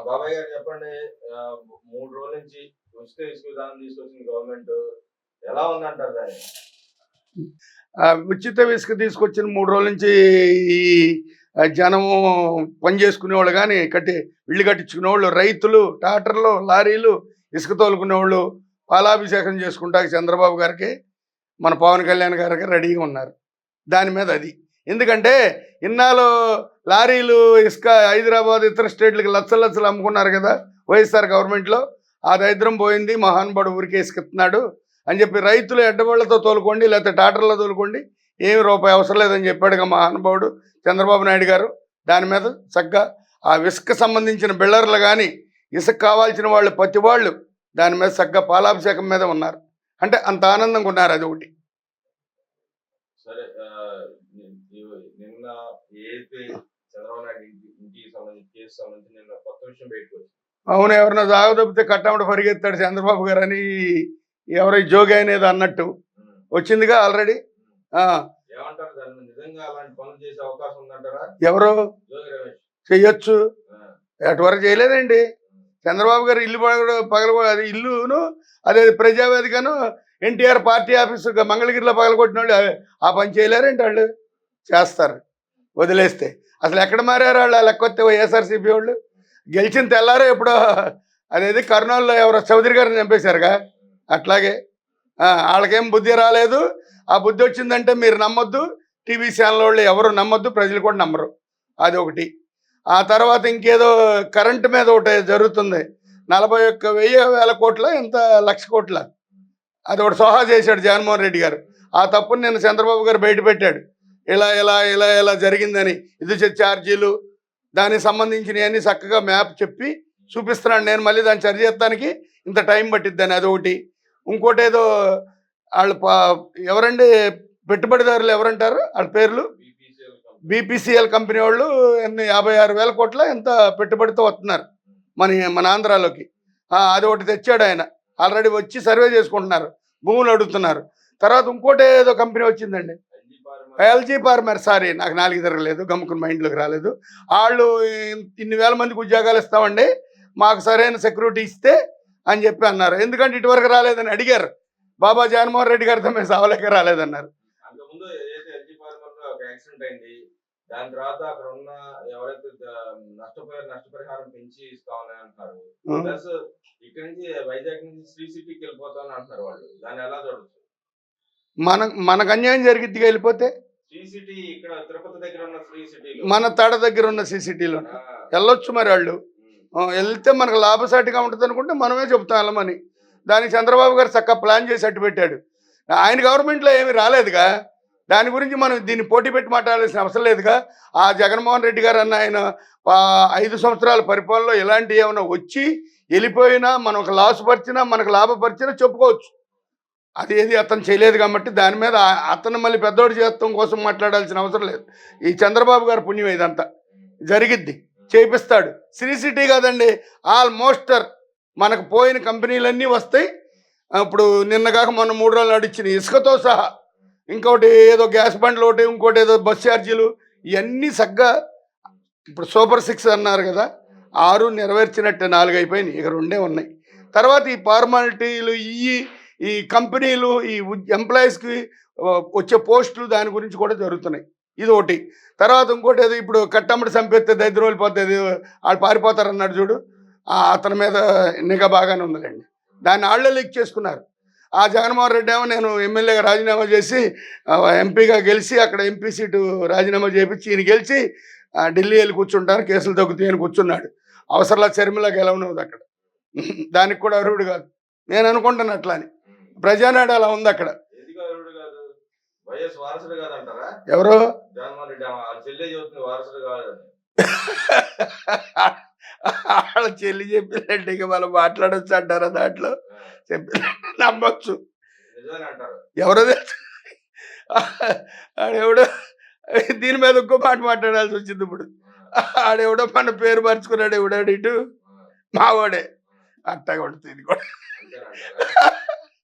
బాబాయ్ గారు చెప్పండి. 3 రోజుల నుంచి ఉచిత ఇసుక విధానం తీసుకొచ్చింది గవర్నమెంట్. ఎలా ఉందంటారు దాన్ని? ఉచిత ఇసుక తీసుకొచ్చిన 3 రోజుల నుంచి ఈ జనము పని చేసుకునేవాళ్ళు కానీ ఇల్లు కట్టించుకునేవాళ్ళు, రైతులు, ట్రాక్టర్లు, లారీలు, ఇసుక తోలుకునేవాళ్ళు పాలాభిషేకం చేసుకుంటాక చంద్రబాబు గారికి, మన పవన్ కళ్యాణ్ గారికి రెడీగా ఉన్నారు దాని మీద. అది ఎందుకంటే ఇన్నాళ్ళు లారీలు ఇసుక హైదరాబాద్ ఇతర స్టేట్లకి లక్షలు అమ్ముకున్నారు కదా వైఎస్ఆర్ గవర్నమెంట్లో. ఆ దరిద్రం పోయింది, మహానుభావుడు ఊరికే ఇసుకెత్తున్నాడు అని చెప్పి రైతులు ఎడ్డబళ్ళతో తోలుకోండి, లేకపోతే ట్రాక్టర్లో తోలుకోండి, ఏమి రూపాయి అవసరం లేదని చెప్పాడుగా మహానుభావుడు చంద్రబాబు నాయుడు గారు. దాని మీద చక్కగా ఆ ఇసుక సంబంధించిన బిల్డర్లు కానీ, ఇసుక కావాల్సిన వాళ్ళు ప్రతి వాళ్ళు దాని మీద చక్కగా పాలాభిషేకం మీద ఉన్నారు. అంటే అంత ఆనందంగా ఉన్నారు. అది ఒకటి. సరే, నిన్న ఏపీ చంద్రబాబు నాయుడు ఇంటికి సంబంధించి కేసు సంబంధించి నిన్న కొత్త విషయం బయటకు వచ్చింది. అవును, ఎవరన్నా జాగదొబ్బితే కట్టమట పరిగెత్తాడు చంద్రబాబు గారు అని ఎవరో జోగి అనేది అన్నట్టు వచ్చిందిగా ఆల్రెడీ. ఏమంటారు దాన్ని? నిజంగా అలాంటి పనులు చేసే అవకాశం ఉందంటారా? ఎవరు చెయ్యొచ్చు, ఎటువరకు చేయలేదండి. చంద్రబాబు గారు ఇల్లు అది ఇల్లును అదే ప్రజావేదికను ఎన్టీఆర్ పార్టీ ఆఫీసు మంగళగిరిలో పగలగొట్టిన వాళ్ళు ఆ పని చేయలేరండి. వాళ్ళు చేస్తారు వదిలేస్తే. అసలు ఎక్కడ మారారు వాళ్ళు? లెక్కొస్తే వైఎస్ఆర్సీపీ వాళ్ళు గెలిచిన తెల్లారో ఎప్పుడో అనేది కర్నూలులో ఎవరో చౌదరి గారిని చంపేశారుగా. అట్లాగే వాళ్ళకేం బుద్ధి రాలేదు. ఆ బుద్ధి వచ్చిందంటే మీరు నమ్మొద్దు, టీవీ ఛానల్ వాళ్ళు ఎవరు నమ్మొద్దు, ప్రజలు కూడా నమ్మరు. అది ఒకటి. ఆ తర్వాత ఇంకేదో కరెంటు మీద ఒకటి జరుగుతుంది. 41,000 కోట్ల ఎంత, 1,00,000 కోట్ల అది ఒకటి సోహా చేశాడు జగన్మోహన్ రెడ్డి గారు. ఆ తప్పుని నిన్న చంద్రబాబు గారు బయట పెట్టాడు. ఇలా ఇలా ఇలా ఇలా జరిగిందని, విద్యుత్ ఛార్జీలు దానికి సంబంధించినవన్నీ చక్కగా మ్యాప్ చెప్పి చూపిస్తున్నాడు. నేను మళ్ళీ దాన్ని సరిచేయడానికి ఇంత టైం పట్టిద్దని అదొకటి. ఇంకోటి ఏదో వాళ్ళు ఎవరండి పెట్టుబడిదారులు ఎవరంటారు వాళ్ళ పేర్లు? బీపీసీఎల్ కంపెనీ వాళ్ళు 56,000 కోట్ల ఎంత పెట్టుబడితో వస్తున్నారు మన ఆంధ్రాలోకి. అది ఒకటి తెచ్చాడు ఆయన. ఆల్రెడీ వచ్చి సర్వే చేసుకుంటున్నారు, భూములు అడుగుతున్నారు. తర్వాత ఇంకోటి ఏదో కంపెనీ వచ్చిందండి, ఎల్జీ ఫార్మర్. సారీ, నాకు నాలుగు తిరగలేదు, గమ్ముకుని మైండ్లోకి రాలేదు. వాళ్ళు ఇన్ని వేల మందికి ఉద్యోగాలు ఇస్తామండి, మాకు సరైన సెక్యూరిటీ ఇస్తే అని చెప్పి అన్నారు. ఎందుకంటే ఇటువరకు రాలేదని అడిగారు. బాబా జగన్మోహన్ రెడ్డి గారితో మేము సావలేక రాలేదన్నారు. అంతకుముందు ఏదైతే ఎల్జీ ఫార్మర్ ఒక యాక్సిడెంట్ అయింది, దాని తర్వాత అక్కడ ఉన్న ఎవరైతే నష్టపోయారు నష్టపరిహారం పెంచి ఇస్తామని అంటున్నారు. ప్లస్ ఇక్కడ నుంచి వైజాగ్ నుంచి శ్రీ సిటీకి వెళ్ళిపోతామని అంటున్నారు వాళ్ళు. దాన్ని ఎలా చూడొచ్చు? మనకు అన్యాయం జరిగిద్దిగా వెళ్ళిపోతే. శ్రీ సిటీ ఇక్కడ తిరుపతి దగ్గర ఉన్న శ్రీ సిటీ, మన తడ దగ్గర ఉన్న శ్రీ సిటీలో వెళ్ళొచ్చు. మరి వాళ్ళు వెళ్తే మనకు లాభసాటిగా ఉంటుంది అనుకుంటే మనమే చెప్తాం వెళ్ళమని. దానికి చంద్రబాబు గారు చక్కగా ప్లాన్ చేసి అట్టు పెట్టాడు. ఆయన గవర్నమెంట్లో ఏమీ రాలేదుగా, దాని గురించి మనం దీన్ని పోటీ పెట్టి మాట్లాడాల్సిన అవసరం లేదుగా. ఆ జగన్మోహన్ రెడ్డి గారు అన్న ఆయన 5 సంవత్సరాల పరిపాలనలో ఇలాంటి ఏమైనా వచ్చి వెళ్ళిపోయినా, మనం ఒక లాస్ పరిచినా మనకు లాభపరిచినా చెప్పుకోవచ్చు. అదేది అతను చేయలేదు కాబట్టి దాని మీద అతను మళ్ళీ పెద్దోడు చేస్తాం కోసం మాట్లాడాల్సిన అవసరం లేదు. ఈ చంద్రబాబు గారి పుణ్యం ఇదంతా జరిగిద్ది, చేపిస్తాడు. శ్రీ సిటీ కాదండి, ఆల్మోస్ట్ మనకు పోయిన కంపెనీలన్నీ వస్తాయి. ఇప్పుడు నిన్నగాక మొన్న 3 రోజులు నడిచిన ఇసుకతో సహా, ఇంకోటి ఏదో గ్యాస్ బండ్లు ఒకటి, ఇంకోటి ఏదో బస్ ఛార్జీలు, ఇవన్నీ సగ్గా ఇప్పుడు సూపర్ 6 అన్నారు కదా, 6 నెరవేర్చినట్టు 4 అయిపోయినాయి, ఇక 2 ఉన్నాయి. తర్వాత ఈ ఫార్మాలిటీలు, ఈ కంపెనీలు, ఈ ఎంప్లాయీస్కి వచ్చే పోస్టులు, దాని గురించి కూడా జరుగుతున్నాయి. ఇది ఒకటి. తర్వాత ఇంకోటి ఏదో ఇప్పుడు కట్టమ్మడి చంపేస్తే దరిద్రం వెళ్ళిపోతుంది, వాళ్ళు పారిపోతారు అన్నాడు చూడు, అతని మీద నిఘా బాగానే ఉందండి. దాన్ని వాళ్ళే లీక్ చేసుకున్నారు. ఆ జగన్మోహన్ రెడ్డి ఏమో నేను ఎమ్మెల్యేగా రాజీనామా చేసి ఎంపీగా గెలిచి అక్కడ ఎంపీ సీటు రాజీనామా చేయించి ఈయన గెలిచి ఢిల్లీ వెళ్ళి కూర్చుంటాను, కేసులు తగ్గుతాయని కూర్చున్నాడు. అవసరంలా చర్మిలా గెలవనవుది అక్కడ. దానికి కూడా అర్హుడు కాదు నేను అనుకుంటాను. అట్లా అని ప్రజానాడు అలా ఉంది అక్కడ. ఎవరు వాళ్ళ చెల్లి చెప్పినట్టు ఇక మనం మాట్లాడచ్చు అంటారా? దాంట్లో చెప్పి నమ్మచ్చు. ఎవరో ఆడెవడో దీని మీద ఇంకో మాట మాట్లాడాల్సి వచ్చింది. ఇప్పుడు ఆడెవడో మన పేరు మర్చుకున్నాడు, ఎవడాడు ఇటు మావాడే. అట్టగా ఉంటుంది ఇది కూడా.